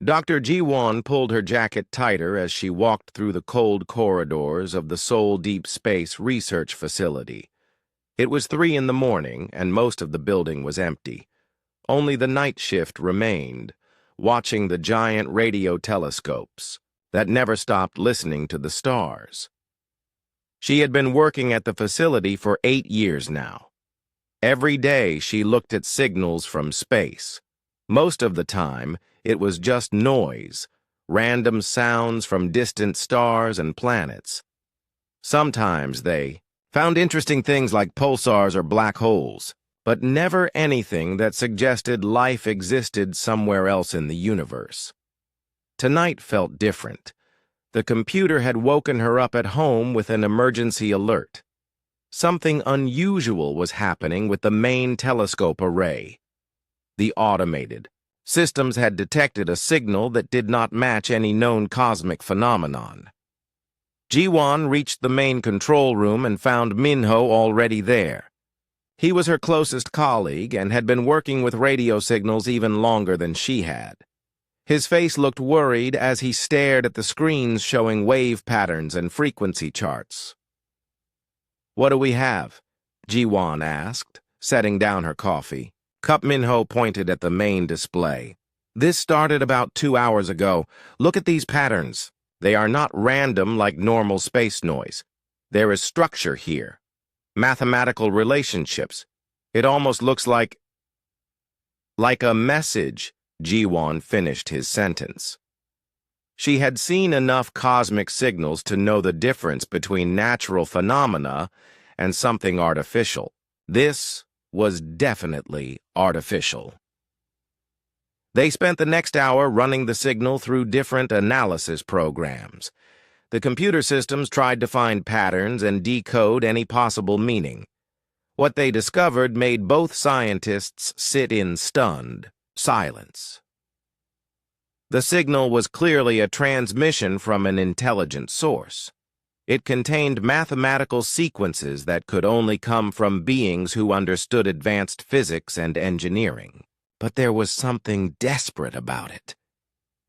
Dr. Ji-won pulled her jacket tighter as she walked through the cold corridors of the Seoul Deep Space Research Facility. It was 3 in the morning, and most of the building was empty. Only the night shift remained, watching the giant radio telescopes that never stopped listening to the stars. She had been working at the facility for 8 years now. Every day she looked at signals from space. Most of the time, it was just noise, random sounds from distant stars and planets. Sometimes they found interesting things like pulsars or black holes, but never anything that suggested life existed somewhere else in the universe. Tonight felt different. The computer had woken her up at home with an emergency alert. Something unusual was happening with the main telescope array. The automated systems had detected a signal that did not match any known cosmic phenomenon. Ji-won reached the main control room and found Minho already there. He was her closest colleague and had been working with radio signals even longer than she had. His face looked worried as he stared at the screens showing wave patterns and frequency charts. "What do we have?" Ji-won asked, setting down her coffee. Minho pointed at the main display. "This started about 2 hours ago. Look at these patterns. They are not random like normal space noise. There is structure here. Mathematical relationships. It almost looks like a message." Ji-won finished his sentence. She had seen enough cosmic signals to know the difference between natural phenomena and something artificial. This was definitely artificial. They spent the next hour running the signal through different analysis programs. The computer systems tried to find patterns and decode any possible meaning. What they discovered made both scientists sit in stunned silence. The signal was clearly a transmission from an intelligent source. It contained mathematical sequences that could only come from beings who understood advanced physics and engineering. But there was something desperate about it.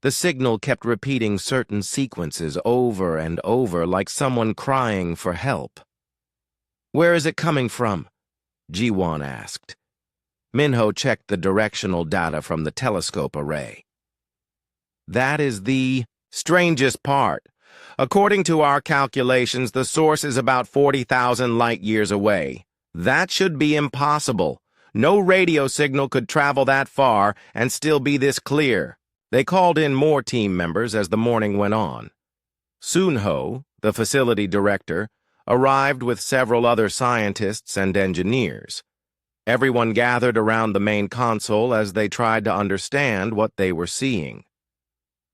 The signal kept repeating certain sequences over and over like someone crying for help. "Where is it coming from?" Ji-won asked. Minho checked the directional data from the telescope array. "That is the strangest part. According to our calculations, the source is about 40,000 light-years away. That should be impossible. No radio signal could travel that far and still be this clear." They called in more team members as the morning went on. Soon-ho, the facility director, arrived with several other scientists and engineers. Everyone gathered around the main console as they tried to understand what they were seeing.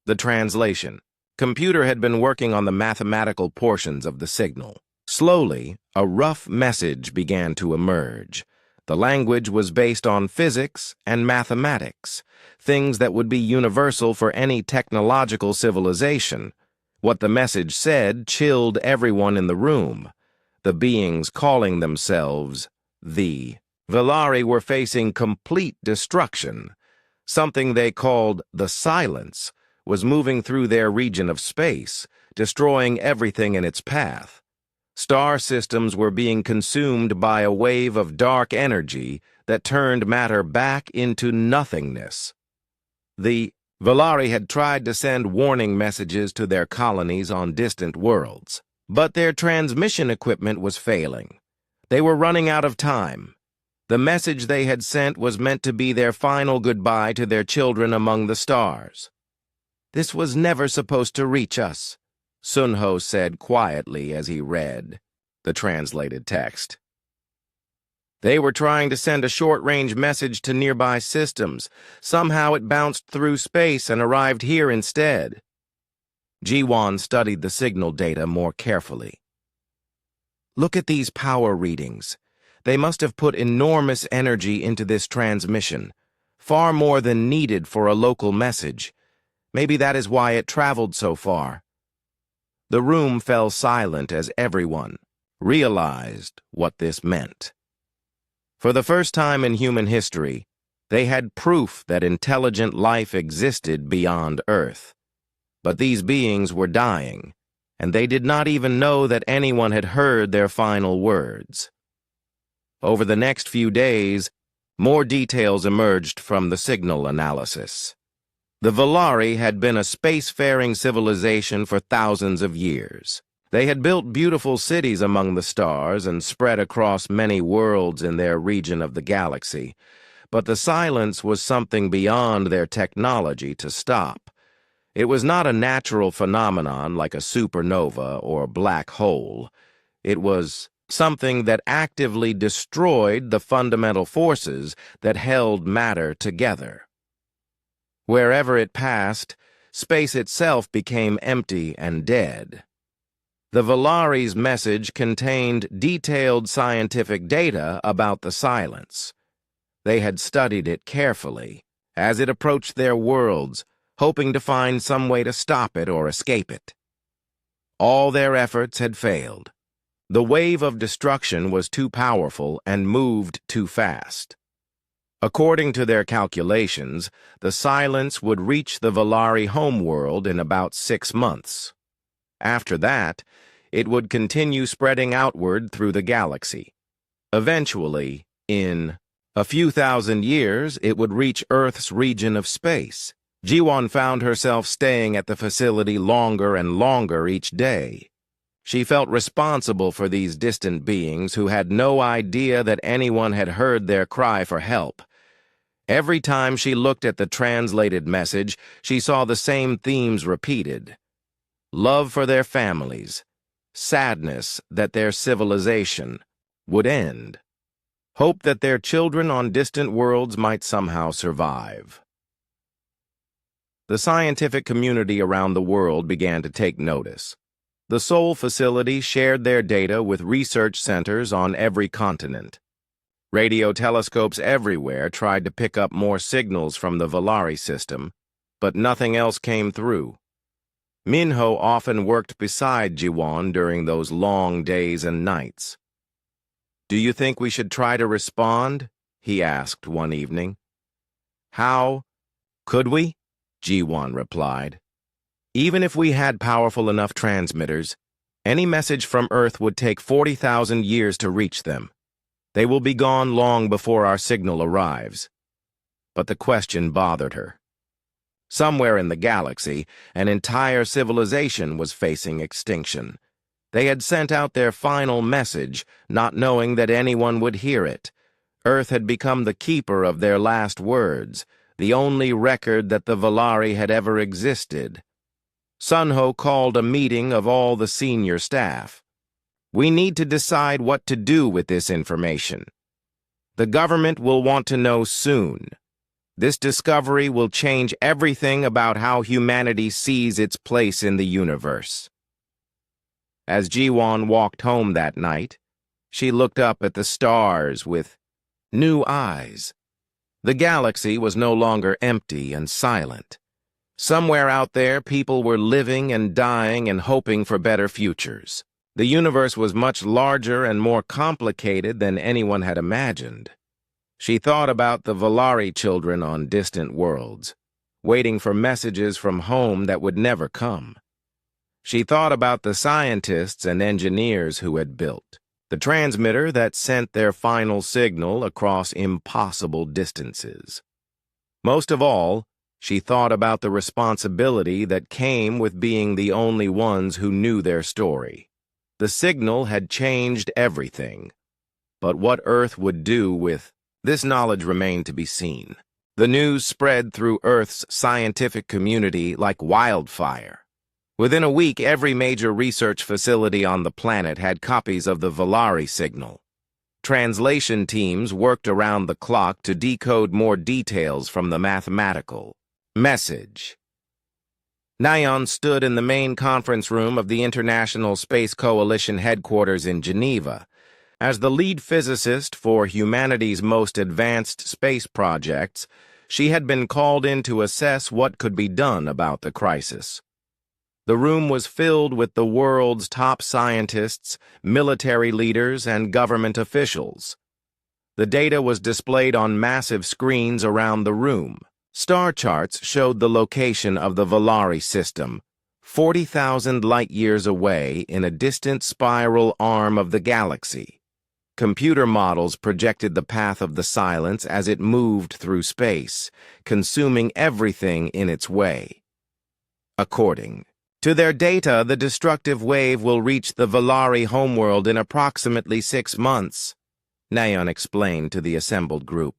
The translation. Computer had been working on the mathematical portions of the signal. Slowly, a rough message began to emerge. The language was based on physics and mathematics, things that would be universal for any technological civilization. What the message said chilled everyone in the room. The beings calling themselves the Velari were facing complete destruction. Something they called the Silence was moving through their region of space, destroying everything in its path. Star systems were being consumed by a wave of dark energy that turned matter back into nothingness. The Velari had tried to send warning messages to their colonies on distant worlds, but their transmission equipment was failing. They were running out of time. The message they had sent was meant to be their final goodbye to their children among the stars. "This was never supposed to reach us," Sun-ho said quietly as he read the translated text. "They were trying to send a short-range message to nearby systems. Somehow it bounced through space and arrived here instead." Ji-won studied the signal data more carefully. "Look at these power readings. They must have put enormous energy into this transmission, far more than needed for a local message. Maybe that is why it traveled so far." The room fell silent as everyone realized what this meant. For the first time in human history, They had proof that intelligent life existed beyond Earth. But these beings were dying, and they did not even know that anyone had heard their final words. Over the next few days, more details emerged from the signal analysis. The Volari had been a spacefaring civilization for thousands of years. They had built beautiful cities among the stars and spread across many worlds in their region of the galaxy, but the silence was something beyond their technology to stop. It was not a natural phenomenon like a supernova or black hole. It was something that actively destroyed the fundamental forces that held matter together. Wherever it passed, space itself became empty and dead. The Volari's message contained detailed scientific data about the silence. They had studied it carefully as it approached their worlds, hoping to find some way to stop it or escape it. All their efforts had failed. The wave of destruction was too powerful and moved too fast. According to their calculations, the silence would reach the Volari homeworld in about 6 months. After that, it would continue spreading outward through the galaxy. Eventually, in a few thousand years, it would reach Earth's region of space. Jiwon found herself staying at the facility longer and longer each day. She felt responsible for these distant beings who had no idea that anyone had heard their cry for help. Every time she looked at the translated message, she saw the same themes repeated: love for their families, sadness that their civilization would end, hope that their children on distant worlds might somehow survive. The scientific community around the world began to take notice. The Seoul facility shared their data with research centers on every continent. Radio telescopes everywhere tried to pick up more signals from the Volari system, but nothing else came through. Minho often worked beside Jiwon during those long days and nights. "Do you think we should try to respond?" he asked one evening. "How could we?" Jiwon replied. "Even if we had powerful enough transmitters, any message from Earth would take 40,000 years to reach them. They will be gone long before our signal arrives." But the question bothered her. Somewhere in the galaxy, an entire civilization was facing extinction. They had sent out their final message, not knowing that anyone would hear it. Earth had become the keeper of their last words, the only record that the Volari had ever existed. Sunho called a meeting of all the senior staff. "We need to decide what to do with this information. The government will want to know soon. This discovery will change everything about how humanity sees its place in the universe." As Jiwon walked home that night, she looked up at the stars with new eyes. The galaxy was no longer empty and silent. Somewhere out there, people were living and dying and hoping for better futures. The universe was much larger and more complicated than anyone had imagined. She thought about the Volari children on distant worlds, waiting for messages from home that would never come. She thought about the scientists and engineers who had built the transmitter that sent their final signal across impossible distances. Most of all, she thought about the responsibility that came with being the only ones who knew their story. The signal had changed everything, but what Earth would do with this knowledge remained to be seen. The news spread through Earth's scientific community like wildfire. Within a week, every major research facility on the planet had copies of the Volari signal. Translation teams worked around the clock to decode more details from the mathematical message. Nayeon stood in the main conference room of the International Space Coalition headquarters in Geneva. As the lead physicist for humanity's most advanced space projects, she had been called in to assess what could be done about the crisis. The room was filled with the world's top scientists, military leaders, and government officials. The data was displayed on massive screens around the room. Star charts showed the location of the Volari system, 40,000 light-years away in a distant spiral arm of the galaxy. Computer models projected the path of the silence as it moved through space, consuming everything in its way. According to their data, the destructive wave will reach the Volari homeworld in approximately 6 months, Nayon explained to the assembled group.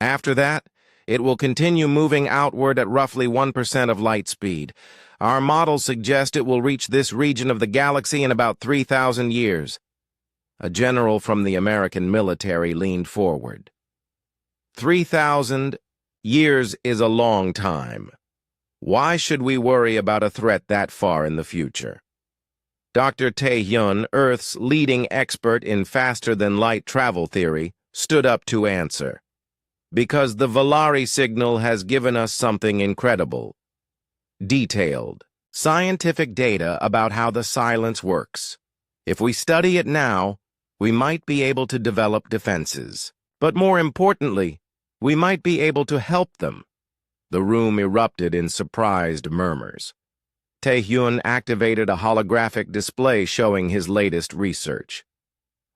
After that, it will continue moving outward at roughly 1% of light speed. Our models suggest it will reach this region of the galaxy in about 3,000 years. A general from the American military leaned forward. 3,000 years is a long time. Why should we worry about a threat that far in the future? Dr. Tae-hyun, Earth's leading expert in faster-than-light travel theory, stood up to answer. Because the Volari signal has given us something incredible. Detailed, scientific data about how the silence works. If we study it now, we might be able to develop defenses. But more importantly, we might be able to help them. The room erupted in surprised murmurs. Tae-hyun activated a holographic display showing his latest research.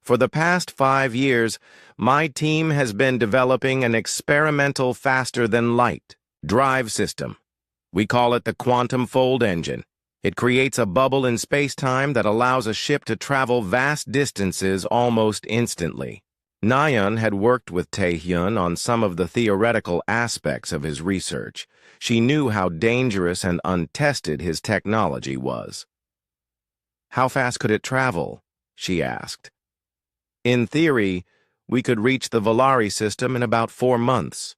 For the past 5 years, my team has been developing an experimental faster-than-light drive system. We call it the Quantum Fold Engine. It creates a bubble in space-time that allows a ship to travel vast distances almost instantly. Nayeon had worked with Tae-hyun on some of the theoretical aspects of his research. She knew how dangerous and untested his technology was. How fast could it travel? She asked. In theory, we could reach the Volari system in about 4 months,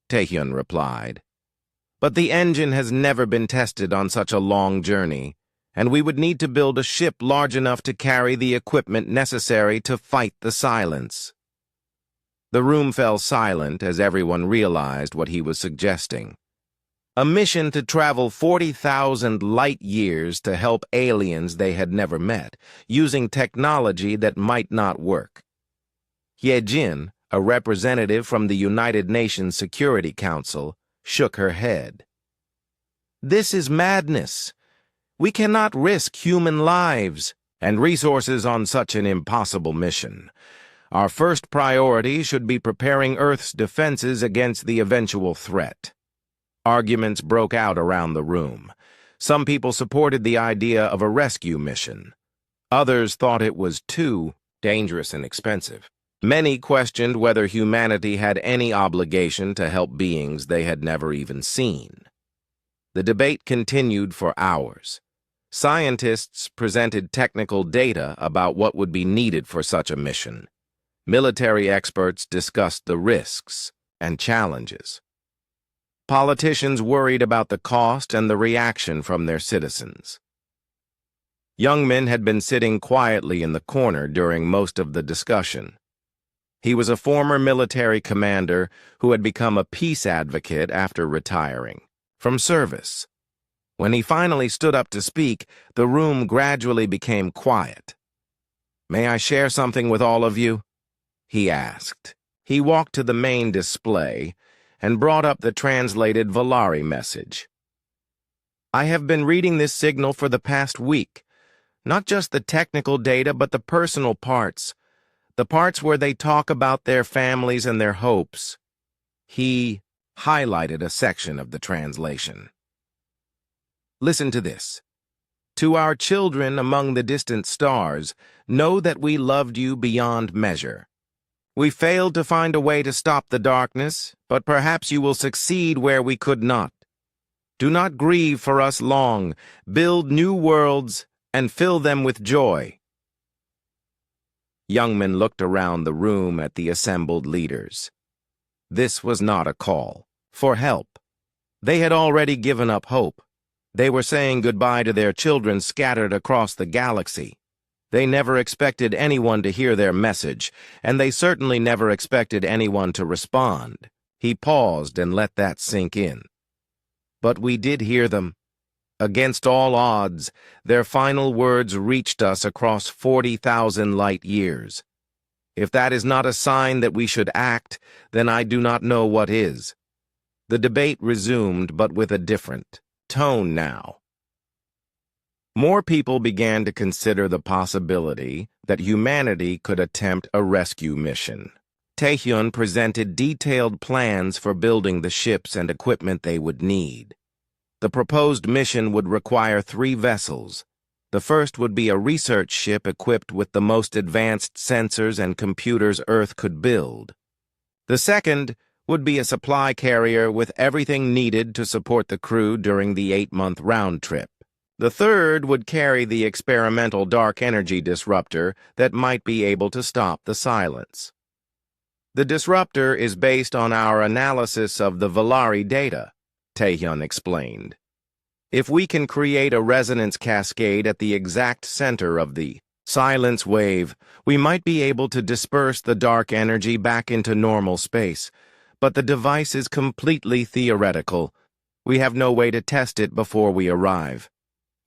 Tae-hyun replied. But the engine has never been tested on such a long journey, and we would need to build a ship large enough to carry the equipment necessary to fight the silence. The room fell silent as everyone realized what he was suggesting. A mission to travel 40,000 light-years to help aliens they had never met, using technology that might not work. Ye-jin, a representative from the United Nations Security Council, shook her head. This is madness. We cannot risk human lives and resources on such an impossible mission. Our first priority should be preparing Earth's defenses against the eventual threat. Arguments broke out around the room. Some people supported the idea of a rescue mission. Others thought it was too dangerous and expensive. Many questioned whether humanity had any obligation to help beings they had never even seen. The debate continued for hours. Scientists presented technical data about what would be needed for such a mission. Military experts discussed the risks and challenges. Politicians worried about the cost and the reaction from their citizens. Youngmin had been sitting quietly in the corner during most of the discussion. He was a former military commander who had become a peace advocate after retiring from service. When he finally stood up to speak, the room gradually became quiet. "May I share something with all of you?" he asked. He walked to the main display and brought up the translated Volari message. "I have been reading this signal for the past week. Not just the technical data, but the personal parts. The parts where they talk about their families and their hopes." He highlighted a section of the translation. "Listen to this. To our children among the distant stars, know that we loved you beyond measure. We failed to find a way to stop the darkness, but perhaps you will succeed where we could not. Do not grieve for us long. Build new worlds and fill them with joy." Youngman looked around the room at the assembled leaders. This was not a call for help. They had already given up hope. They were saying goodbye to their children scattered across the galaxy. They never expected anyone to hear their message, and they certainly never expected anyone to respond. He paused and let that sink in. But we did hear them. Against all odds, their final words reached us across 40,000 light years. If that is not a sign that we should act, then I do not know what is. The debate resumed, but with a different tone now. More people began to consider the possibility that humanity could attempt a rescue mission. Taehyun presented detailed plans for building the ships and equipment they would need. The proposed mission would require 3 vessels. The first would be a research ship equipped with the most advanced sensors and computers Earth could build. The second would be a supply carrier with everything needed to support the crew during the 8-month round trip. The third would carry the experimental dark energy disruptor that might be able to stop the silence. The disruptor is based on our analysis of the Valari data, Taehyun explained. If we can create a resonance cascade at the exact center of the silence wave, we might be able to disperse the dark energy back into normal space. But the device is completely theoretical. We have no way to test it before we arrive.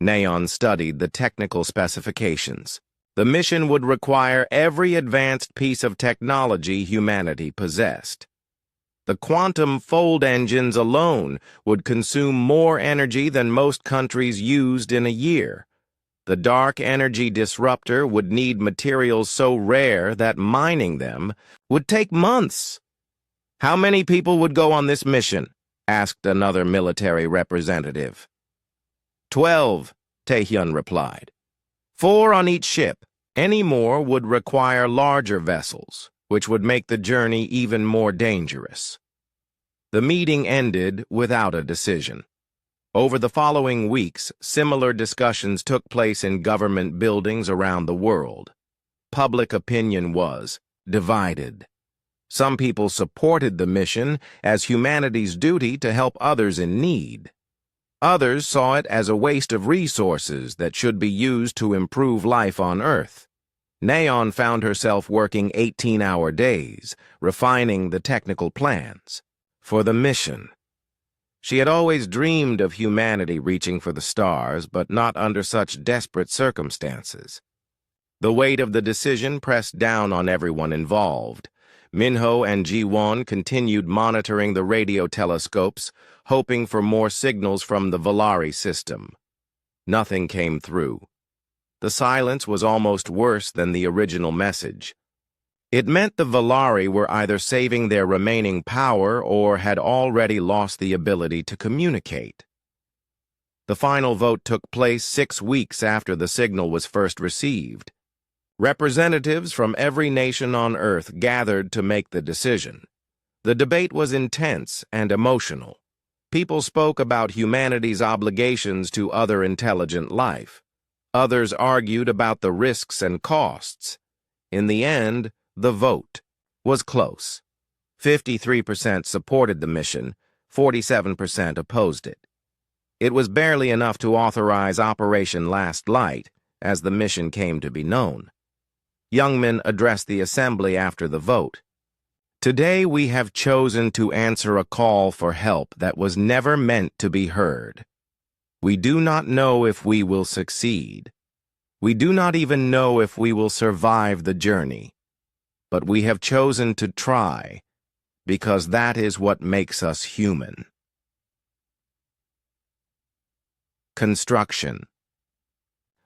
Naeon studied the technical specifications. The mission would require every advanced piece of technology humanity possessed. The quantum fold engines alone would consume more energy than most countries used in a year. The dark energy disruptor would need materials so rare that mining them would take months. How many people would go on this mission? Asked another military representative. 12, Taehyun replied. 4 on each ship. Any more would require larger vessels, which would make the journey even more dangerous. The meeting ended without a decision. Over the following weeks, similar discussions took place in government buildings around the world. Public opinion was divided. Some people supported the mission as humanity's duty to help others in need. Others saw it as a waste of resources that should be used to improve life on Earth. Naeon found herself working 18-hour days, refining the technical plans for the mission. She had always dreamed of humanity reaching for the stars, but not under such desperate circumstances. The weight of the decision pressed down on everyone involved. Minho and Ji-won continued monitoring the radio telescopes, hoping for more signals from the Valari system. Nothing came through. The silence was almost worse than the original message. It meant the Valari were either saving their remaining power or had already lost the ability to communicate. The final vote took place 6 weeks after the signal was first received. Representatives from every nation on Earth gathered to make the decision. The debate was intense and emotional. People spoke about humanity's obligations to other intelligent life. Others argued about the risks and costs. In the end, the vote was close. 53% supported the mission, 47% opposed it. It was barely enough to authorize Operation Last Light, as the mission came to be known. Youngman addressed the assembly after the vote. Today we have chosen to answer a call for help that was never meant to be heard. We do not know if we will succeed. We do not even know if we will survive the journey. But we have chosen to try, because that is what makes us human. Construction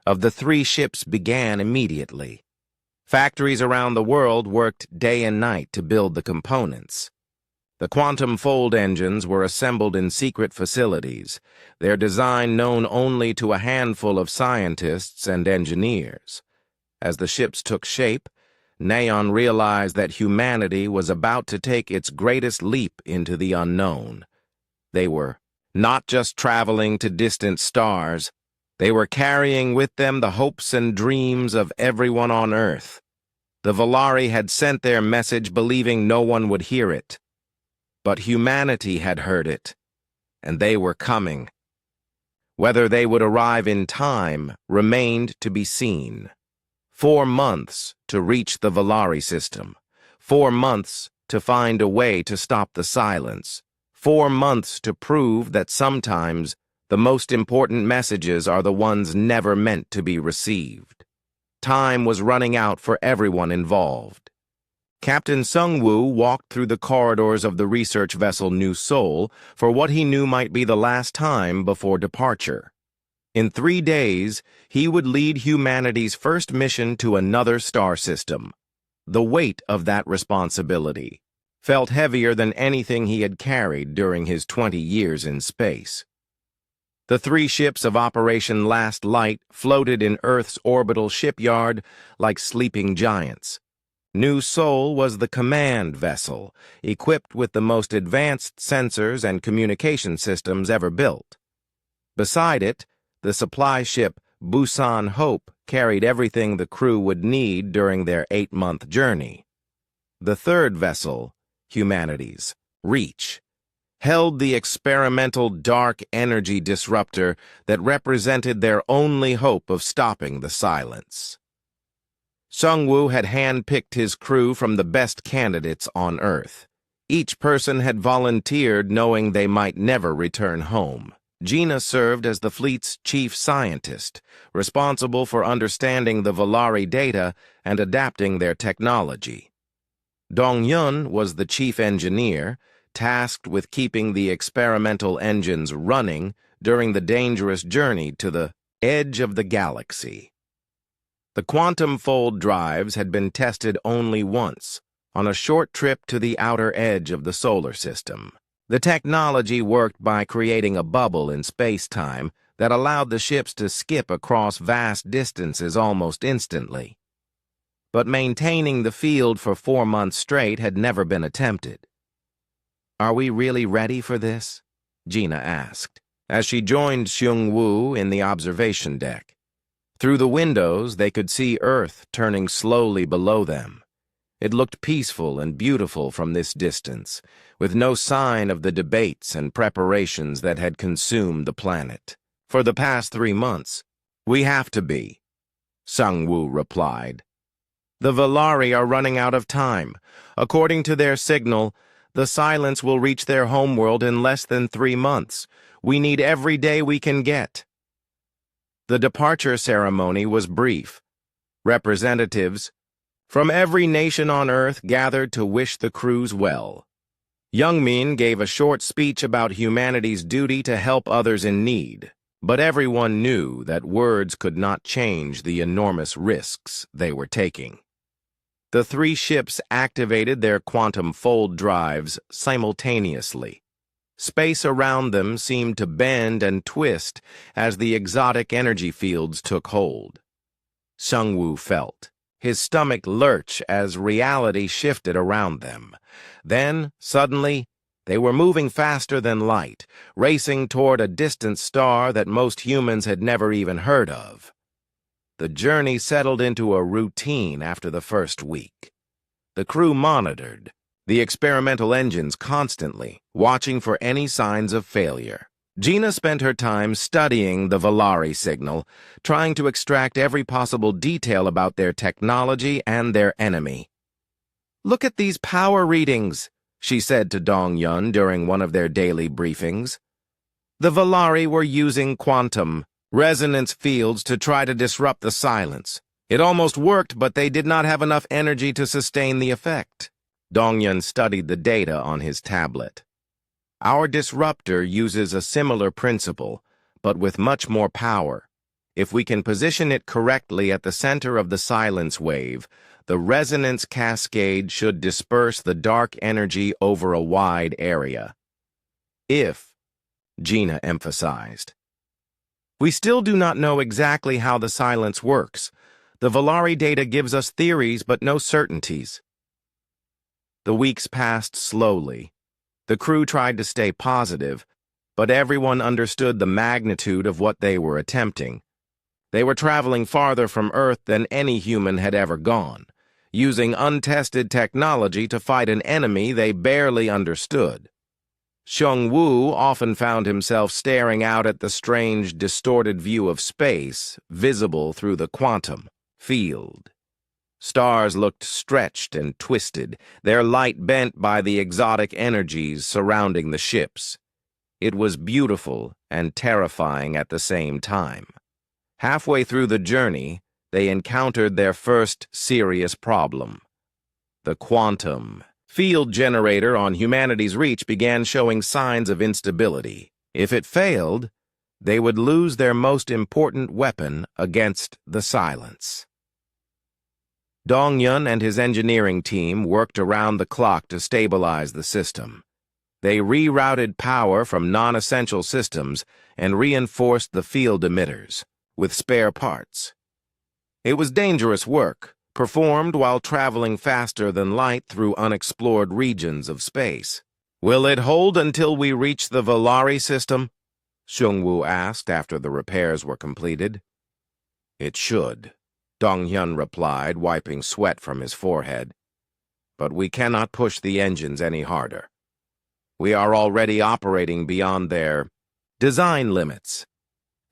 of the 3 ships began immediately. Factories around the world worked day and night to build the components. The quantum fold engines were assembled in secret facilities, their design known only to a handful of scientists and engineers. As the ships took shape, Naeon realized that humanity was about to take its greatest leap into the unknown. They were not just traveling to distant stars, they were carrying with them the hopes and dreams of everyone on Earth. The Valari had sent their message believing no one would hear it. But humanity had heard it, and they were coming. Whether they would arrive in time remained to be seen. 4 months to reach the Valari system. 4 months to find a way to stop the silence. 4 months to prove that sometimes the most important messages are the ones never meant to be received. Time was running out for everyone involved. Captain Sung-woo walked through the corridors of the research vessel New Seoul for what he knew might be the last time before departure. In 3 days, he would lead humanity's first mission to another star system. The weight of that responsibility felt heavier than anything he had carried during his 20 years in space. The 3 ships of Operation Last Light floated in Earth's orbital shipyard like sleeping giants. New Seoul was the command vessel, equipped with the most advanced sensors and communication systems ever built. Beside it, the supply ship Busan Hope carried everything the crew would need during their 8-month journey. The third vessel, humanity's Reach, held the experimental dark energy disruptor that represented their only hope of stopping the silence. Sung-woo had handpicked his crew from the best candidates on Earth. Each person had volunteered knowing they might never return home. Gina served as the fleet's chief scientist, responsible for understanding the Volari data and adapting their technology. Dong-yun was the chief engineer, tasked with keeping the experimental engines running during the dangerous journey to the edge of the galaxy. The quantum fold drives had been tested only once, on a short trip to the outer edge of the solar system. The technology worked by creating a bubble in space-time that allowed the ships to skip across vast distances almost instantly. But maintaining the field for 4 months straight had never been attempted. "Are we really ready for this?" Gina asked, as she joined Seung-woo in the observation deck. Through the windows, they could see Earth turning slowly below them. It looked peaceful and beautiful from this distance, with no sign of the debates and preparations that had consumed the planet. "For the past 3 months, we have to be," Sung-woo replied. "The Volari are running out of time. According to their signal, the Silence will reach their homeworld in less than 3 months. We need every day we can get." The departure ceremony was brief. Representatives from every nation on Earth gathered to wish the crews well. Youngmin gave a short speech about humanity's duty to help others in need, but everyone knew that words could not change the enormous risks they were taking. The 3 ships activated their quantum fold drives simultaneously. Space around them seemed to bend and twist as the exotic energy fields took hold. Sung-woo felt his stomach lurch as reality shifted around them. Then, suddenly, they were moving faster than light, racing toward a distant star that most humans had never even heard of. The journey settled into a routine after the first week. The crew monitored the experimental engines constantly, watching for any signs of failure. Gina spent her time studying the Volari signal, trying to extract every possible detail about their technology and their enemy. "Look at these power readings," she said to Dong-yun during one of their daily briefings. "The Volari were using quantum resonance fields to try to disrupt the silence. It almost worked, but they did not have enough energy to sustain the effect." Dong-yun studied the data on his tablet. "Our disruptor uses a similar principle, but with much more power. If we can position it correctly at the center of the silence wave, the resonance cascade should disperse the dark energy over a wide area." "If," Gina emphasized. "We still do not know exactly how the silence works. The Volari data gives us theories but no certainties." The weeks passed slowly. The crew tried to stay positive, but everyone understood the magnitude of what they were attempting. They were traveling farther from Earth than any human had ever gone, using untested technology to fight an enemy they barely understood. Seung-woo often found himself staring out at the strange, distorted view of space visible through the quantum field. Stars looked stretched and twisted, their light bent by the exotic energies surrounding the ships. It was beautiful and terrifying at the same time. Halfway through the journey, they encountered their first serious problem. The quantum field generator on humanity's reach began showing signs of instability. If it failed, they would lose their most important weapon against the silence. Dong-yun and his engineering team worked around the clock to stabilize the system. They rerouted power from non-essential systems and reinforced the field emitters with spare parts. It was dangerous work, performed while traveling faster than light through unexplored regions of space. "Will it hold until we reach the Valari system?" Seung-woo asked after the repairs were completed. "It should," Dong-hyun replied, wiping sweat from his forehead. "But we cannot push the engines any harder. We are already operating beyond their design limits."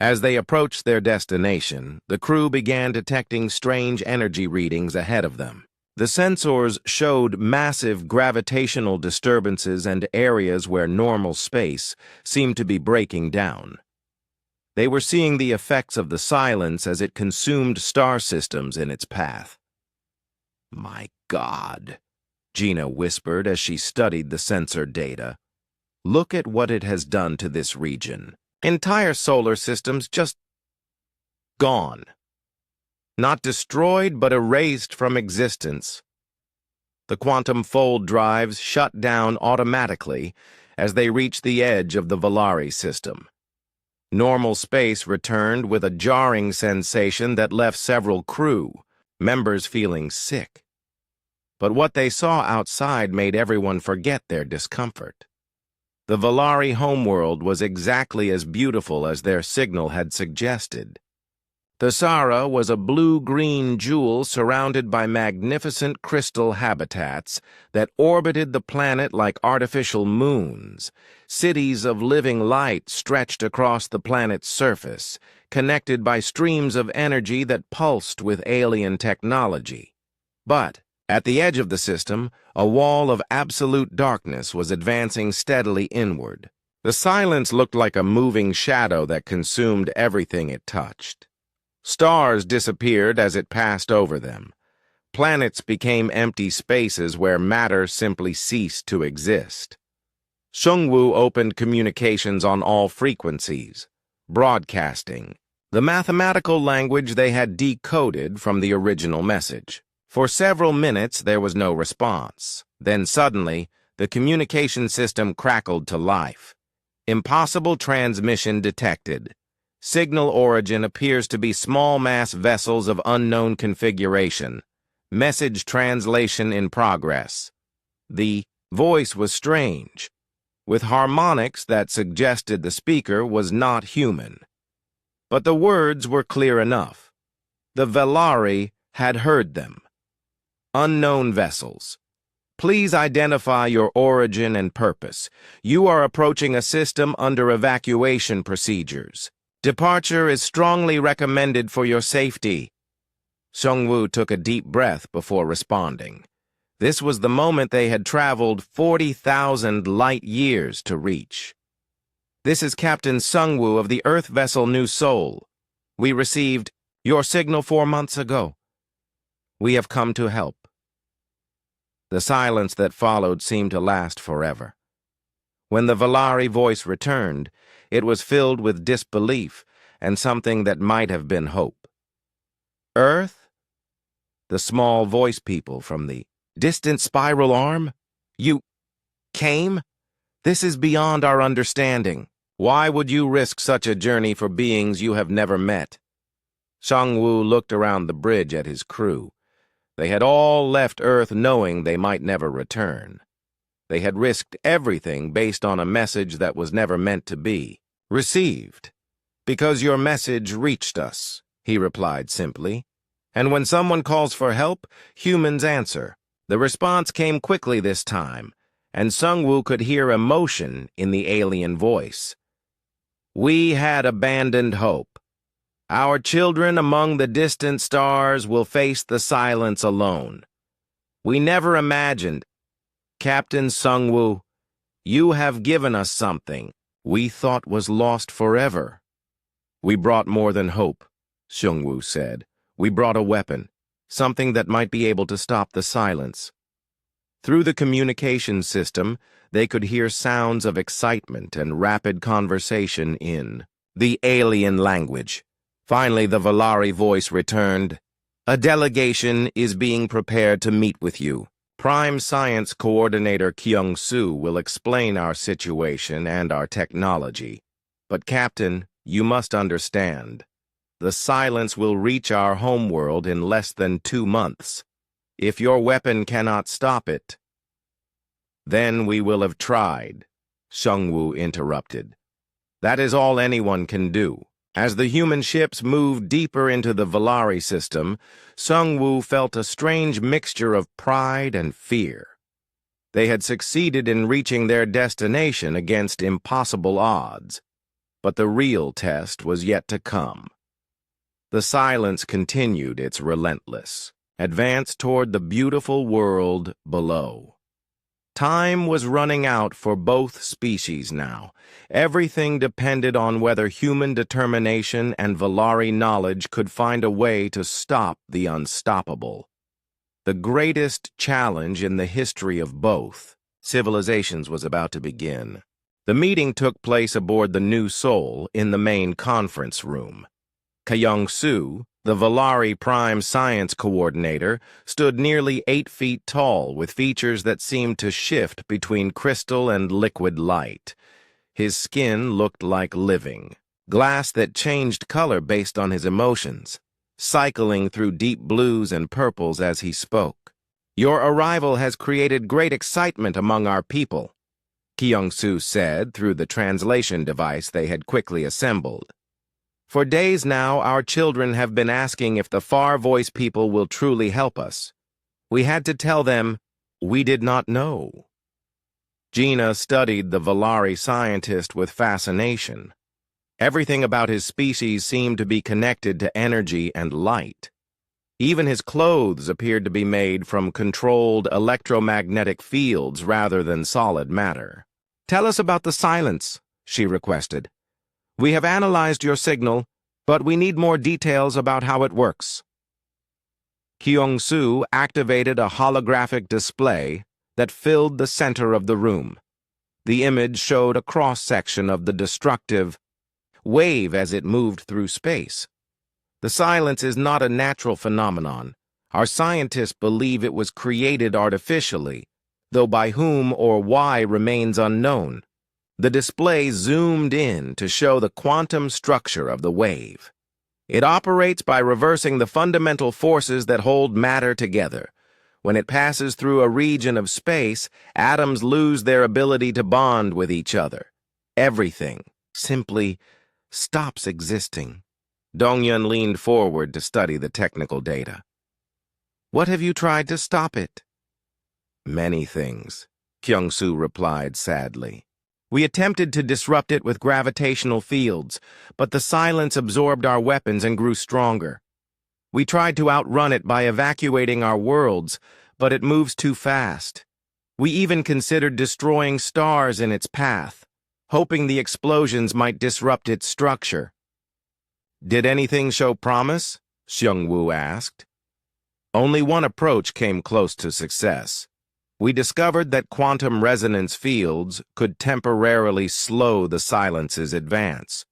As they approached their destination, the crew began detecting strange energy readings ahead of them. The sensors showed massive gravitational disturbances and areas where normal space seemed to be breaking down. They were seeing the effects of the silence as it consumed star systems in its path. "My God," Gina whispered as she studied the sensor data. "Look at what it has done to this region. Entire solar systems just gone. Not destroyed, but erased from existence." The quantum fold drives shut down automatically as they reached the edge of the Valari system. Normal space returned with a jarring sensation that left several crew members feeling sick. But what they saw outside made everyone forget their discomfort. The Valari homeworld was exactly as beautiful as their signal had suggested. The Sara was a blue-green jewel surrounded by magnificent crystal habitats that orbited the planet like artificial moons. Cities of living light stretched across the planet's surface, connected by streams of energy that pulsed with alien technology. But at the edge of the system, a wall of absolute darkness was advancing steadily inward. The silence looked like a moving shadow that consumed everything it touched. Stars disappeared as it passed over them. Planets became empty spaces where matter simply ceased to exist. Seung-woo opened communications on all frequencies, broadcasting the mathematical language they had decoded from the original message. For several minutes, there was no response. Then suddenly, the communication system crackled to life. "Impossible transmission detected. Signal origin appears to be small mass vessels of unknown configuration. Message translation in progress." The voice was strange, with harmonics that suggested the speaker was not human. But the words were clear enough. The Valari had heard them. "Unknown vessels. Please identify your origin and purpose. You are approaching a system under evacuation procedures. Departure is strongly recommended for your safety." Seung-woo took a deep breath before responding. This was the moment they had traveled 40,000 light years to reach. "This is Captain Seung-woo of the Earth vessel New Seoul. We received your signal 4 months ago. We have come to help." The silence that followed seemed to last forever. When the Valari voice returned, it was filled with disbelief and something that might have been hope. "Earth? The small voice people from the distant spiral arm? You came? This is beyond our understanding. Why would you risk such a journey for beings you have never met?" Seung-woo looked around the bridge at his crew. They had all left Earth knowing they might never return. They had risked everything based on a message that was never meant to be. "Received. Because your message reached us," he replied simply. "And when someone calls for help, humans answer." The response came quickly this time, and Seung-woo could hear emotion in the alien voice. "We had abandoned hope. Our children among the distant stars will face the silence alone. We never imagined. Captain Seung-woo, you have given us something we thought was lost forever." "We brought more than hope," Seung-woo said. "We brought a weapon, something that might be able to stop the silence." Through the communication system, they could hear sounds of excitement and rapid conversation in the alien language. Finally, the Valari voice returned. "A delegation is being prepared to meet with you. Prime Science Coordinator Kyung-Soo will explain our situation and our technology. But, Captain, you must understand. The silence will reach our homeworld in less than 2 months. If your weapon cannot stop it, then we will have tried," Seung-woo interrupted. "That is all anyone can do." As the human ships moved deeper into the Valari system, Seung-woo felt a strange mixture of pride and fear. They had succeeded in reaching their destination against impossible odds, but the real test was yet to come. The silence continued its relentless advance toward the beautiful world below. Time was running out for both species now. Everything depended on whether human determination and Valari knowledge could find a way to stop the unstoppable. The greatest challenge in the history of both civilizations was about to begin. The meeting took place aboard the New Soul in the main conference room. Kyung-Soo, the Valari Prime Science Coordinator, stood nearly 8 feet tall with features that seemed to shift between crystal and liquid light. His skin looked like living glass that changed color based on his emotions, cycling through deep blues and purples as he spoke. "Your arrival has created great excitement among our people," Kyung-Soo said through the translation device they had quickly assembled. "For days now, our children have been asking if the Far Voice people will truly help us. We had to tell them we did not know." Gina studied the Valari scientist with fascination. Everything about his species seemed to be connected to energy and light. Even his clothes appeared to be made from controlled electromagnetic fields rather than solid matter. "Tell us about the silence," she requested. "We have analyzed your signal, but we need more details about how it works." Kyung-Soo activated a holographic display that filled the center of the room. The image showed a cross-section of the destructive wave as it moved through space. "The silence is not a natural phenomenon. Our scientists believe it was created artificially, though by whom or why remains unknown." The display zoomed in to show the quantum structure of the wave. "It operates by reversing the fundamental forces that hold matter together. When it passes through a region of space, atoms lose their ability to bond with each other. Everything simply stops existing." Dong-Yun leaned forward to study the technical data. "What have you tried to stop it?" "Many things," Kyung-Soo replied sadly. "We attempted to disrupt it with gravitational fields, but the silence absorbed our weapons and grew stronger. We tried to outrun it by evacuating our worlds, but it moves too fast. We even considered destroying stars in its path, hoping the explosions might disrupt its structure." "Did anything show promise?" Seung-woo asked. "Only one approach came close to success. We discovered that quantum resonance fields could temporarily slow the silence's advance,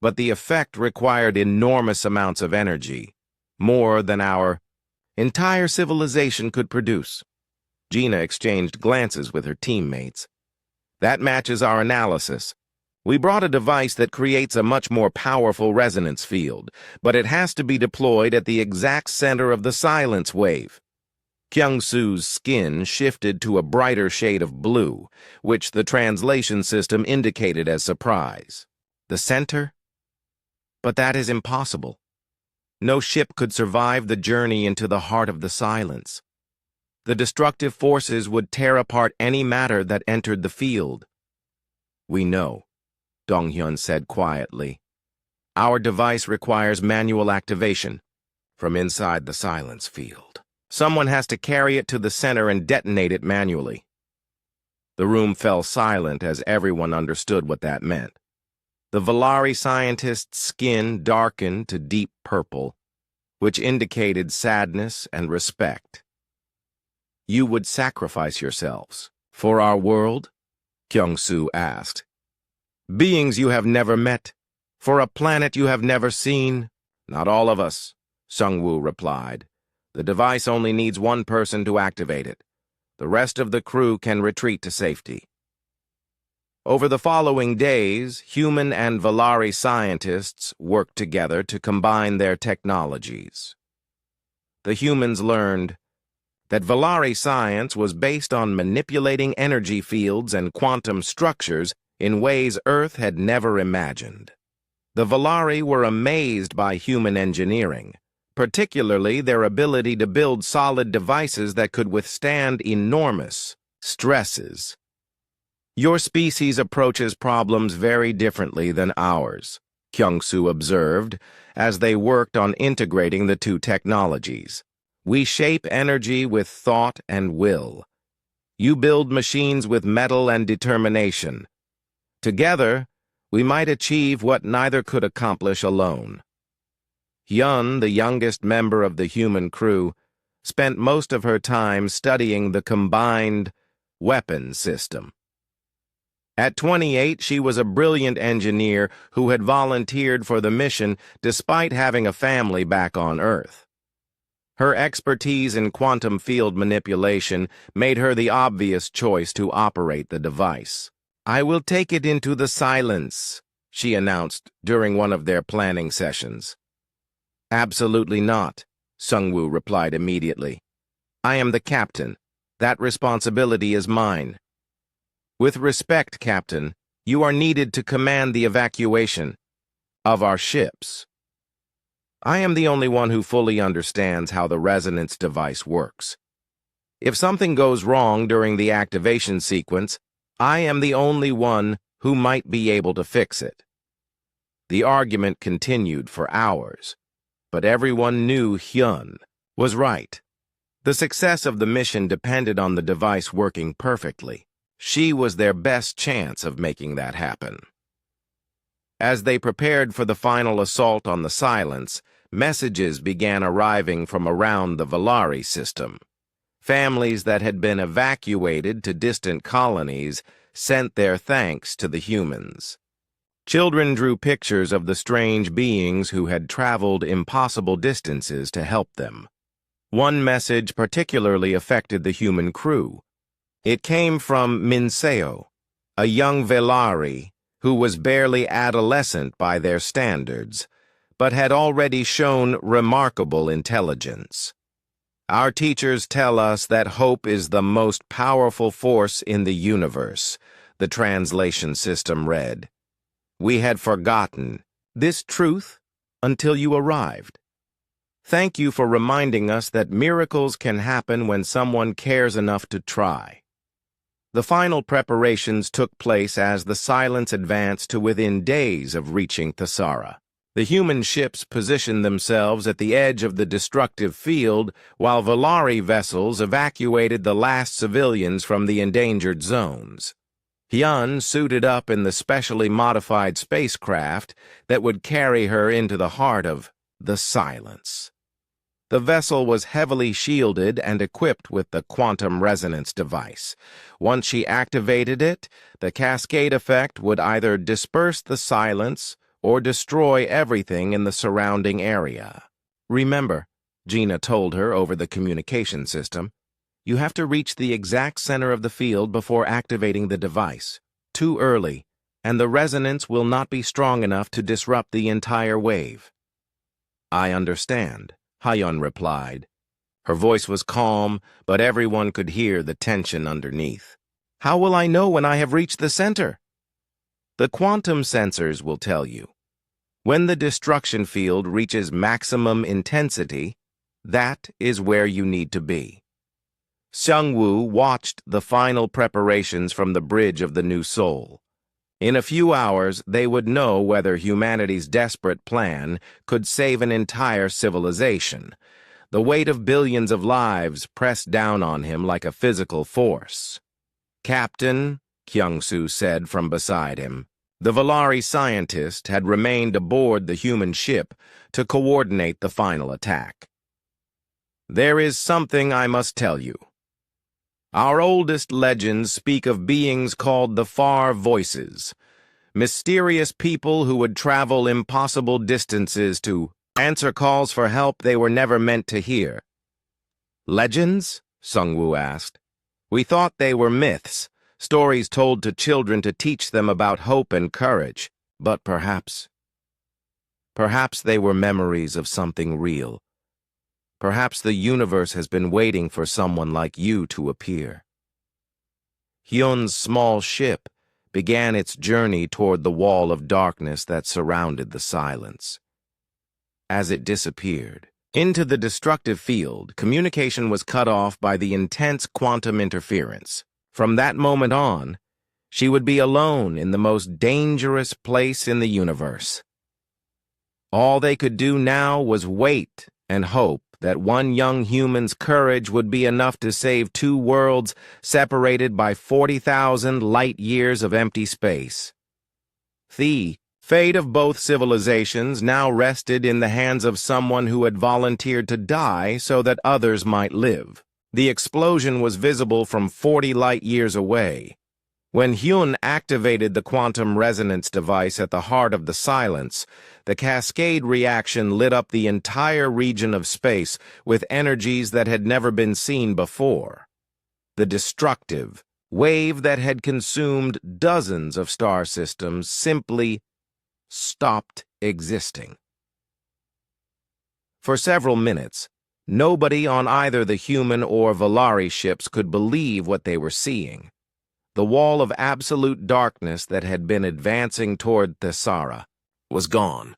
but the effect required enormous amounts of energy, more than our entire civilization could produce." Gina exchanged glances with her teammates. "That matches our analysis. We brought a device that creates a much more powerful resonance field, but it has to be deployed at the exact center of the silence wave." Kyung-Soo's skin shifted to a brighter shade of blue, which the translation system indicated as surprise. "The center? But that is impossible. No ship could survive the journey into the heart of the silence. The destructive forces would tear apart any matter that entered the field." "We know," Dong-Hyun said quietly. "Our device requires manual activation from inside the silence field. Someone has to carry it to the center and detonate it manually." The room fell silent as everyone understood what that meant. The Valari scientist's skin darkened to deep purple, which indicated sadness and respect. You would sacrifice yourselves. For our world? Kyung-soo asked. Beings you have never met. For a planet you have never seen. Not all of us, Sung-woo replied. The device only needs one person to activate it. The rest of the crew can retreat to safety. Over the following days, human and Valari scientists worked together to combine their technologies. The humans learned that Valari science was based on manipulating energy fields and quantum structures in ways Earth had never imagined. The Valari were amazed by human engineering, particularly their ability to build solid devices that could withstand enormous stresses. Your species approaches problems very differently than ours, Kyung-soo observed, as they worked on integrating the two technologies. We shape energy with thought and will. You build machines with metal and determination. Together, we might achieve what neither could accomplish alone. Hyun, the youngest member of the human crew, spent most of her time studying the combined weapon system. At 28, she was a brilliant engineer who had volunteered for the mission despite having a family back on Earth. Her expertise in quantum field manipulation made her the obvious choice to operate the device. I will take it into the silence, she announced during one of their planning sessions. Absolutely not, Sung-woo replied immediately. I am the captain. That responsibility is mine. With respect, Captain, you are needed to command the evacuation of our ships. I am the only one who fully understands how the resonance device works. If something goes wrong during the activation sequence, I am the only one who might be able to fix it. The argument continued for hours, but everyone knew Hyun was right. The success of the mission depended on the device working perfectly. She was their best chance of making that happen. As they prepared for the final assault on the Silence, messages began arriving from around the Valari system. Families that had been evacuated to distant colonies sent their thanks to the humans. Children drew pictures of the strange beings who had traveled impossible distances to help them. One message particularly affected the human crew. It came from Minseo, a young Valari who was barely adolescent by their standards, but had already shown remarkable intelligence. Our teachers tell us that hope is the most powerful force in the universe, the translation system read. We had forgotten this truth until you arrived. Thank you for reminding us that miracles can happen when someone cares enough to try. The final preparations took place as the Silence advanced to within days of reaching Thasara. The human ships positioned themselves at the edge of the destructive field while Valari vessels evacuated the last civilians from the endangered zones. Hyun suited up in the specially modified spacecraft that would carry her into the heart of the Silence. The vessel was heavily shielded and equipped with the quantum resonance device. Once she activated it, the cascade effect would either disperse the Silence or destroy everything in the surrounding area. Remember, Gina told her over the communication system, you have to reach the exact center of the field before activating the device. Too early, and the resonance will not be strong enough to disrupt the entire wave. I understand, Hyun replied. Her voice was calm, but everyone could hear the tension underneath. How will I know when I have reached the center? The quantum sensors will tell you. When the destruction field reaches maximum intensity, that is where you need to be. Sung-woo watched the final preparations from the bridge of the New Soul. In a few hours, they would know whether humanity's desperate plan could save an entire civilization. The weight of billions of lives pressed down on him like a physical force. Captain, Kyung-soo said from beside him, the Valari scientist had remained aboard the human ship to coordinate the final attack. There is something I must tell you. Our oldest legends speak of beings called the Far Voices, mysterious people who would travel impossible distances to answer calls for help they were never meant to hear. Legends? Sungwoo asked. We thought they were myths, stories told to children to teach them about hope and courage, but perhaps they were memories of something real. Perhaps the universe has been waiting for someone like you to appear. Hyun's small ship began its journey toward the wall of darkness that surrounded the silence. As it disappeared into the destructive field, communication was cut off by the intense quantum interference. From that moment on, she would be alone in the most dangerous place in the universe. All they could do now was wait and hope that one young human's courage would be enough to save two worlds separated by 40,000 light-years of empty space. The fate of both civilizations now rested in the hands of someone who had volunteered to die so that others might live. The explosion was visible from 40 light-years away. When Hyun activated the quantum resonance device at the heart of the silence, the cascade reaction lit up the entire region of space with energies that had never been seen before. The destructive wave that had consumed dozens of star systems simply stopped existing. For several minutes, nobody on either the human or Valari ships could believe what they were seeing. The wall of absolute darkness that had been advancing toward Thesara was gone.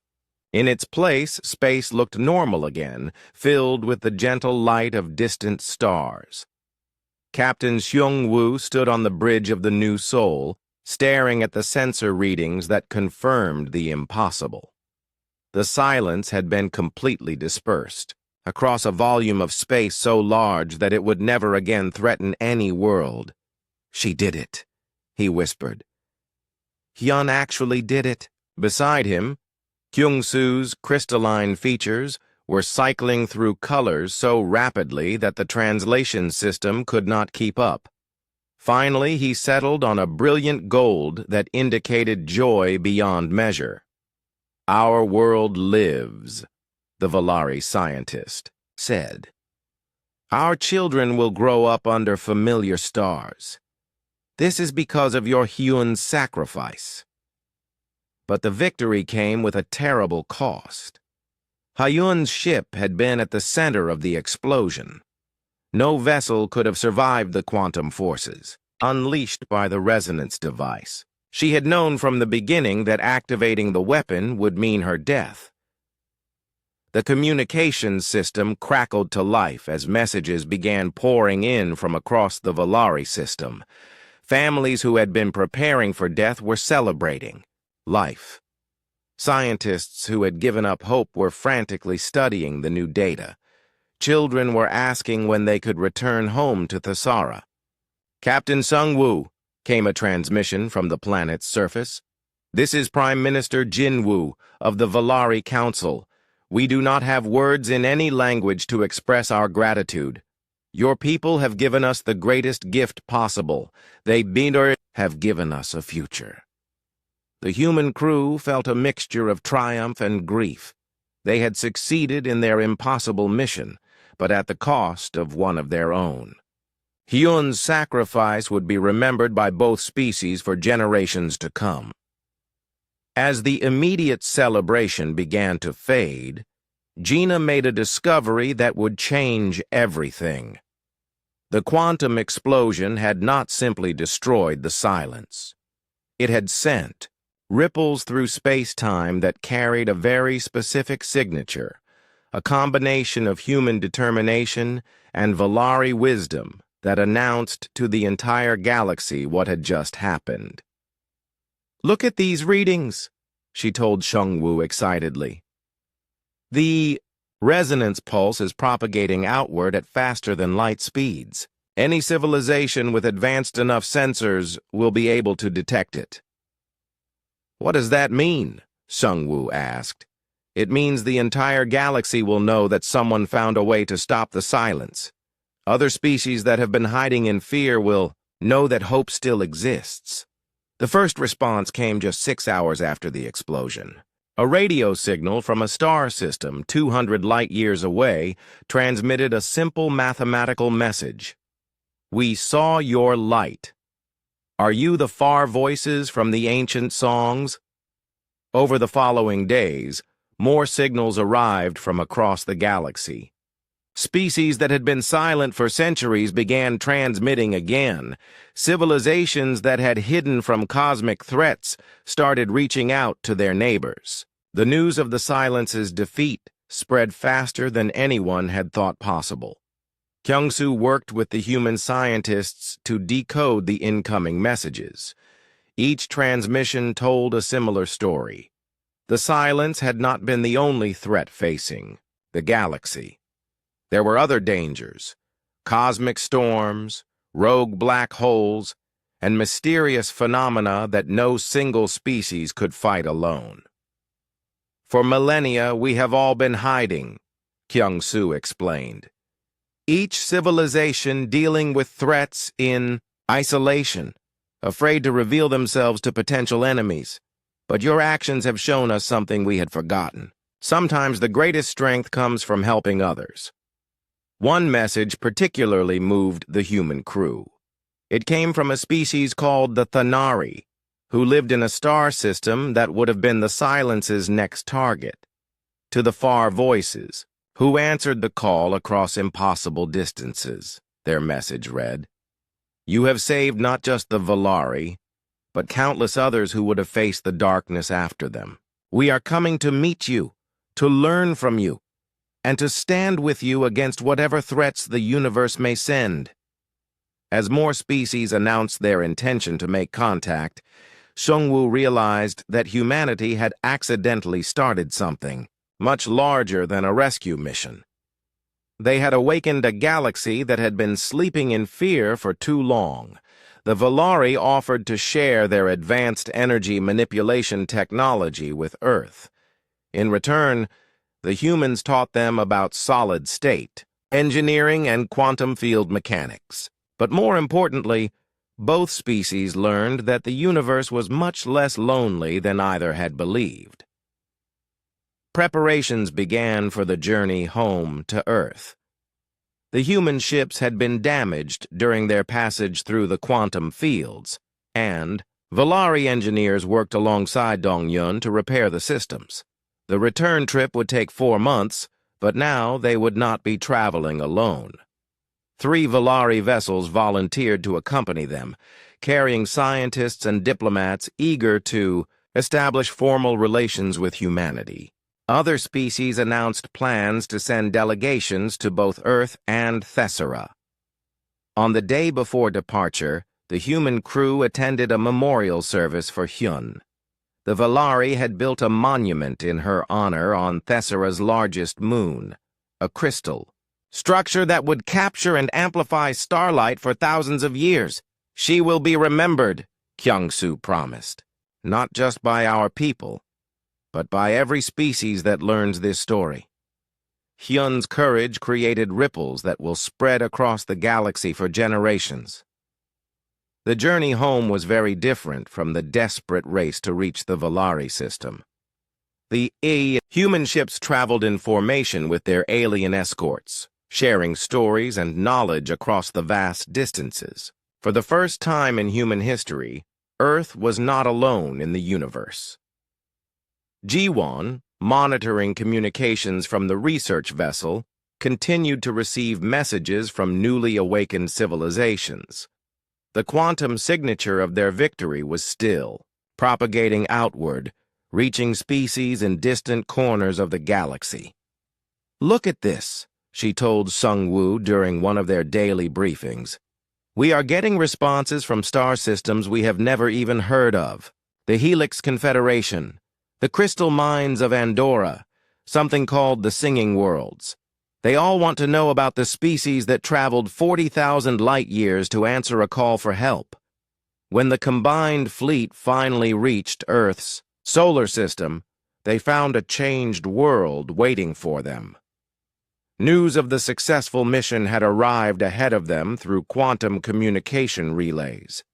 In its place, space looked normal again, filled with the gentle light of distant stars. Captain Seung-woo stood on the bridge of the New Seoul, staring at the sensor readings that confirmed the impossible. The silence had been completely dispersed, across a volume of space so large that it would never again threaten any world. She did it, he whispered. Hyun actually did it. Beside him, Kyung-soo's crystalline features were cycling through colors so rapidly that the translation system could not keep up. Finally, he settled on a brilliant gold that indicated joy beyond measure. Our world lives, the Valari scientist said. Our children will grow up under familiar stars. This is because of your Hyun's sacrifice. But the victory came with a terrible cost. Hyun's ship had been at the center of the explosion. No vessel could have survived the quantum forces, unleashed by the resonance device. She had known from the beginning that activating the weapon would mean her death. The communications system crackled to life as messages began pouring in from across the Valari system. Families who had been preparing for death were celebrating life. Scientists who had given up hope were frantically studying the new data. Children were asking when they could return home to Thesara. Captain Sungwoo, came a transmission from the planet's surface. This is Prime Minister Jinwoo of the Valari Council. We do not have words in any language to express our gratitude. Your people have given us the greatest gift possible. They have given us a future. The human crew felt a mixture of triumph and grief. They had succeeded in their impossible mission, but at the cost of one of their own. Hyun's sacrifice would be remembered by both species for generations to come. As the immediate celebration began to fade, Gina made a discovery that would change everything. The quantum explosion had not simply destroyed the silence. It had sent ripples through space-time that carried a very specific signature, a combination of human determination and Valari wisdom that announced to the entire galaxy what had just happened. Look at these readings, she told Seung-woo excitedly. The resonance pulse is propagating outward at faster than light speeds. Any civilization with advanced enough sensors will be able to detect it. What does that mean? Seung-woo asked. It means the entire galaxy will know that someone found a way to stop the silence. Other species that have been hiding in fear will know that hope still exists. The first response came just 6 hours after the explosion. A radio signal from a star system 200 light-years away transmitted a simple mathematical message. "We saw your light. Are you the far voices from the ancient songs?" Over the following days, more signals arrived from across the galaxy. Species that had been silent for centuries began transmitting again. Civilizations that had hidden from cosmic threats started reaching out to their neighbors. The news of the Silence's defeat spread faster than anyone had thought possible. Kyung-soo worked with the human scientists to decode the incoming messages. Each transmission told a similar story. The Silence had not been the only threat facing the galaxy. There were other dangers: cosmic storms, rogue black holes, and mysterious phenomena that no single species could fight alone. "For millennia, we have all been hiding," Kyung-soo explained. "Each civilization dealing with threats in isolation, afraid to reveal themselves to potential enemies. But your actions have shown us something we had forgotten. Sometimes the greatest strength comes from helping others." One message particularly moved the human crew. It came from a species called the Thanari, who lived in a star system that would have been the Silence's next target. To the far voices, who answered the call across impossible distances, their message read, "You have saved not just the Valari, but countless others who would have faced the darkness after them. We are coming to meet you, to learn from you, and to stand with you against whatever threats the universe may send." As more species announced their intention to make contact, Sung-woo realized that humanity had accidentally started something much larger than a rescue mission. They had awakened a galaxy that had been sleeping in fear for too long. The Valari offered to share their advanced energy manipulation technology with Earth. In return, the humans taught them about solid state, engineering, and quantum field mechanics. But more importantly, both species learned that the universe was much less lonely than either had believed. Preparations began for the journey home to Earth. The human ships had been damaged during their passage through the quantum fields, and Valari engineers worked alongside Dong-yun to repair the systems. The return trip would take 4 months, but now they would not be traveling alone. 3 Valari vessels volunteered to accompany them, carrying scientists and diplomats eager to establish formal relations with humanity. Other species announced plans to send delegations to both Earth and Thessera. On the day before departure, the human crew attended a memorial service for Hyun. The Valari had built a monument in her honor on Thessera's largest moon, a crystal structure that would capture and amplify starlight for thousands of years. "She will be remembered," Kyung-soo promised, "not just by our people, but by every species that learns this story." Hyun's courage created ripples that will spread across the galaxy for generations. The journey home was very different from the desperate race to reach the Valari system. The human ships traveled in formation with their alien escorts, sharing stories and knowledge across the vast distances. For the first time in human history, Earth was not alone in the universe. Ji-won, monitoring communications from the research vessel, continued to receive messages from newly awakened civilizations. The quantum signature of their victory was still, propagating outward, reaching species in distant corners of the galaxy. "Look at this," she told Sung-woo during one of their daily briefings. "We are getting responses from star systems we have never even heard of. The Helix Confederation, the crystal mines of Andorra, something called the Singing Worlds. They all want to know about the species that traveled 40,000 light-years to answer a call for help. When the combined fleet finally reached Earth's solar system, they found a changed world waiting for them." News of the successful mission had arrived ahead of them through quantum communication relays.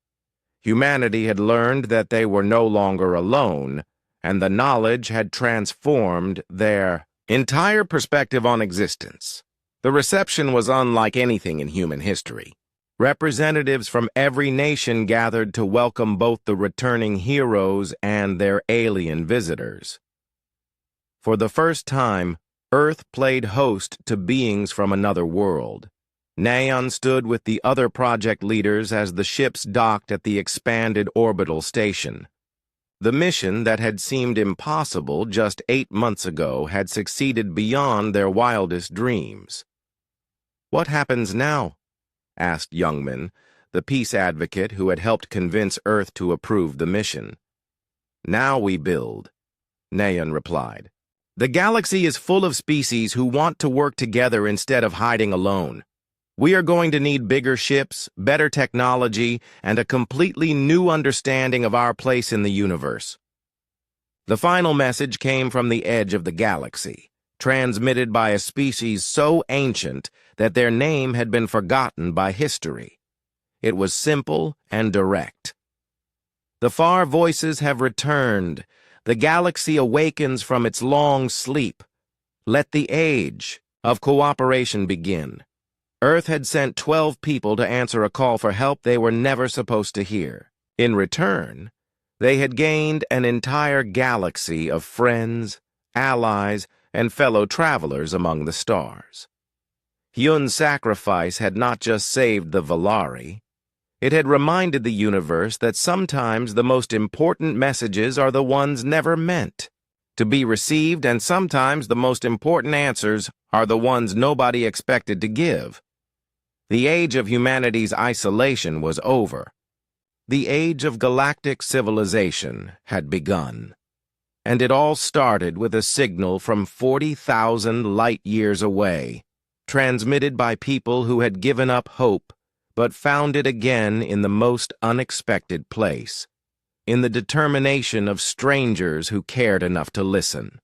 Humanity had learned that they were no longer alone, and the knowledge had transformed their entire perspective on existence. The reception was unlike anything in human history. Representatives from every nation gathered to welcome both the returning heroes and their alien visitors. For the first time, Earth played host to beings from another world. Naeon stood with the other project leaders as the ships docked at the expanded orbital station. The mission that had seemed impossible just 8 months ago had succeeded beyond their wildest dreams. "What happens now?" asked Youngman, the peace advocate who had helped convince Earth to approve the mission. "Now we build," Naeon replied. "The galaxy is full of species who want to work together instead of hiding alone. We are going to need bigger ships, better technology, and a completely new understanding of our place in the universe." The final message came from the edge of the galaxy, transmitted by a species so ancient that their name had been forgotten by history. It was simple and direct. "The far voices have returned. The galaxy awakens from its long sleep. Let the age of cooperation begin." Earth had sent 12 people to answer a call for help they were never supposed to hear. In return, they had gained an entire galaxy of friends, allies, and fellow travelers among the stars. Hyun's sacrifice had not just saved the Valari. It had reminded the universe that sometimes the most important messages are the ones never meant to be received, and sometimes the most important answers are the ones nobody expected to give. The age of humanity's isolation was over. The age of galactic civilization had begun. And it all started with a signal from 40,000 light-years away, transmitted by people who had given up hope but found it again in the most unexpected place, in the determination of strangers who cared enough to listen.